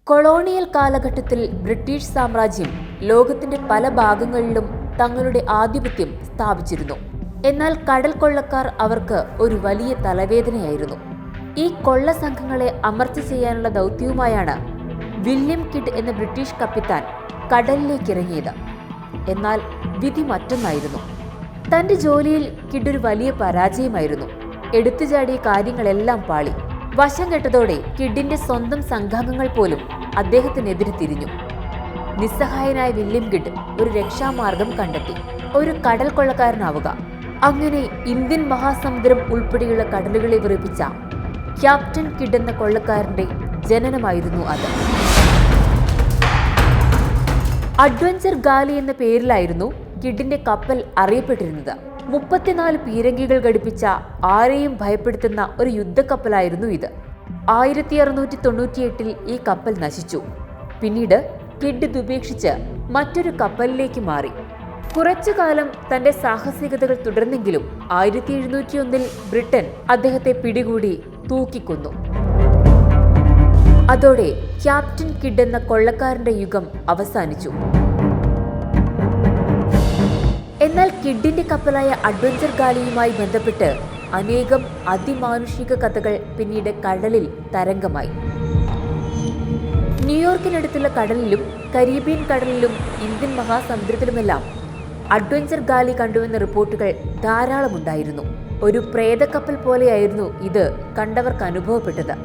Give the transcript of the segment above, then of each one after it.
Colonial കാലഘട്ടത്തിൽ British സാമ്രാജ്യം ലോകത്തിന്റെ പല ഭാഗങ്ങളിലും തങ്ങളുടെ ആധിപത്യം സ്ഥാപിച്ചിരുന്നു. എന്നാൽ കടൽ കൊള്ളക്കാർ അവർക്ക് ഒരു വലിയ തലവേദനയായിരുന്നു. ഈ കൊള്ള സംഘങ്ങളെ അമർച്ച ചെയ്യാനുള്ള ദൗത്യവുമായാണ് വില്യം കിഡ് എന്ന ബ്രിട്ടീഷ് കപ്പിത്താൻ കടലിലേക്കിറങ്ങിയത്. എന്നാൽ വിധി മറ്റൊന്നായിരുന്നു. തന്റെ ജോലിയിൽ കിഡ് ഒരു വലിയ പരാജയമായിരുന്നു. എടുത്തുചാടിയ കാര്യങ്ങളെല്ലാം പാളി. വശം കെട്ടതോടെ കിഡിന്റെ സ്വന്തം സംഘാംഗങ്ങൾ പോലും അദ്ദേഹത്തിനെതിരെ തിരിഞ്ഞു. നിസ്സഹായനായ വില്യം കിഡ് ഒരു രക്ഷാമാർഗം കണ്ടെത്തി: ഒരു കടൽ കൊള്ളക്കാരനാവുക. അങ്ങനെ ഇന്ത്യൻ മഹാസമുദ്രം ഉൾപ്പെടെയുള്ള കടലുകളെ വിറപ്പിച്ച ക്യാപ്റ്റൻ കിഡ് എന്ന കൊള്ളക്കാരന്റെ ജനനമായിരുന്നു അത്. അഡ്വഞ്ചർ ഗാലി എന്ന പേരിലായിരുന്നു കിഡിന്റെ കപ്പൽ അറിയപ്പെട്ടിരുന്നത്. 34 പീരങ്കികൾ ഘടിപ്പിച്ച ആരെയും ഭയപ്പെടുത്തുന്ന ഒരു യുദ്ധക്കപ്പലായിരുന്നു ഇത്. 1698 ഈ കപ്പൽ നശിച്ചു. പിന്നീട് കിഡ് ഇതുപേക്ഷിച്ച് മറ്റൊരു കപ്പലിലേക്ക് മാറി. കുറച്ചുകാലം തന്റെ സാഹസികതകൾ തുടർന്നെങ്കിലും 1701 ബ്രിട്ടൻ അദ്ദേഹത്തെ പിടികൂടി തൂക്കിക്കൊന്നു. അതോടെ ക്യാപ്റ്റൻ കിഡ് എന്ന കൊള്ളക്കാരന്റെ യുഗം അവസാനിച്ചു. എന്നാൽ കിഡിന്റെ കപ്പലായ അഡ്വഞ്ചർ ഗാലിയുമായി ബന്ധപ്പെട്ട് അനേകം അതിമാനുഷിക കഥകൾ പിന്നീട് കടലിൽ തരംഗമായി. ന്യൂയോർക്കിനടുത്തുള്ള കടലിലും കരീബിയൻ കടലിലും ഇന്ത്യൻ മഹാസമുദ്രത്തിലുമെല്ലാം അഡ്വഞ്ചർ ഗാലി കണ്ടുവെന്ന റിപ്പോർട്ടുകൾ ധാരാളമുണ്ടായിരുന്നു. ഒരു പ്രേതക്കപ്പൽ പോലെയായിരുന്നു ഇത് കണ്ടവർക്ക് അനുഭവപ്പെട്ടത്.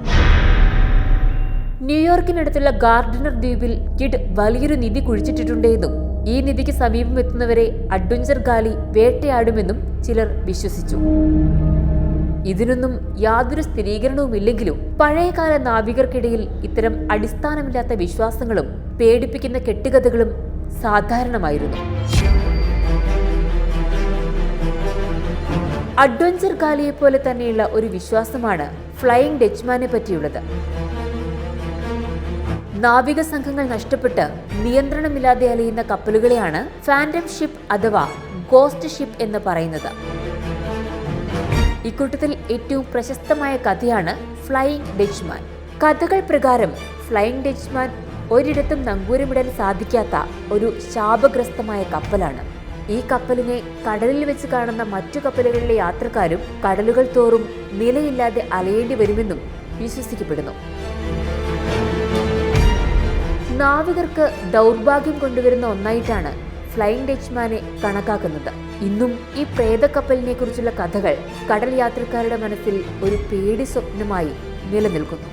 ന്യൂയോർക്കിനടുത്തുള്ള ഗാർഡിനർ ദ്വീപിൽ കിഡ് വലിയൊരു നിധി കുഴിച്ചിട്ടുണ്ടെന്നും ഈ നിധിക്ക് സമീപം എത്തുന്നവരെ അഡ്വഞ്ചർ ഗാലി വേട്ടയാടുമെന്നും ചിലർ വിശ്വസിച്ചു. ഇതിനൊന്നും യാതൊരു സ്ഥിരീകരണവുമില്ലെങ്കിലും പഴയകാല നാവികർക്കിടയിൽ ഇത്തരം അടിസ്ഥാനമില്ലാത്ത വിശ്വാസങ്ങളും പേടിപ്പിക്കുന്ന കെട്ടുകഥകളും സാധാരണമായിരുന്നു. അഡ്വഞ്ചർ ഗാലിയെ പോലെ തന്നെയുള്ള ഒരു വിശ്വാസമാണ് ഫ്ലൈയിങ് ഡച്ച്മാനെ പറ്റിയുള്ളത്. നാവിക സംഘങ്ങൾ നഷ്ടപ്പെട്ട് നിയന്ത്രണമില്ലാതെ അലയുന്ന കപ്പലുകളെയാണ് ഫാൻറ്റം ഷിപ്പ് അഥവാ ഗോസ്റ്റ് ഷിപ്പ് എന്ന് പറയുന്നത്. ഇക്കൂട്ടത്തിൽ ഏറ്റവും പ്രശസ്തമായ കഥയാണ് ഫ്ലൈയിങ് ഡച്ച്മാൻ. കഥകൾ പ്രകാരം ഫ്ലൈയിങ് ഡച്ച്മാൻ ഒരിടത്തും നങ്കൂരമിടാൻ സാധിക്കാത്ത ഒരു ശാപഗ്രസ്തമായ കപ്പലാണ്. ഈ കപ്പലിനെ കടലിൽ വെച്ച് കാണുന്ന മറ്റു കപ്പലുകളിലെ യാത്രക്കാരും കടലുകൾ തോറും നിലയില്ലാതെ അലയേണ്ടി വരുമെന്നും വിശ്വസിക്കപ്പെടുന്നു. നാവികർക്ക് ദൗർഭാഗ്യം കൊണ്ടുവരുന്ന ഒന്നായിട്ടാണ് ഫ്ലൈയിങ് ഡച്ച്മാനെ കണക്കാക്കുന്നത്. ഇന്നും ഈ പ്രേതക്കപ്പലിനെ കുറിച്ചുള്ള കഥകൾ കടൽ യാത്രക്കാരുടെ മനസ്സിൽ ഒരു പേടി സ്വപ്നമായി നിലനിൽക്കുന്നു.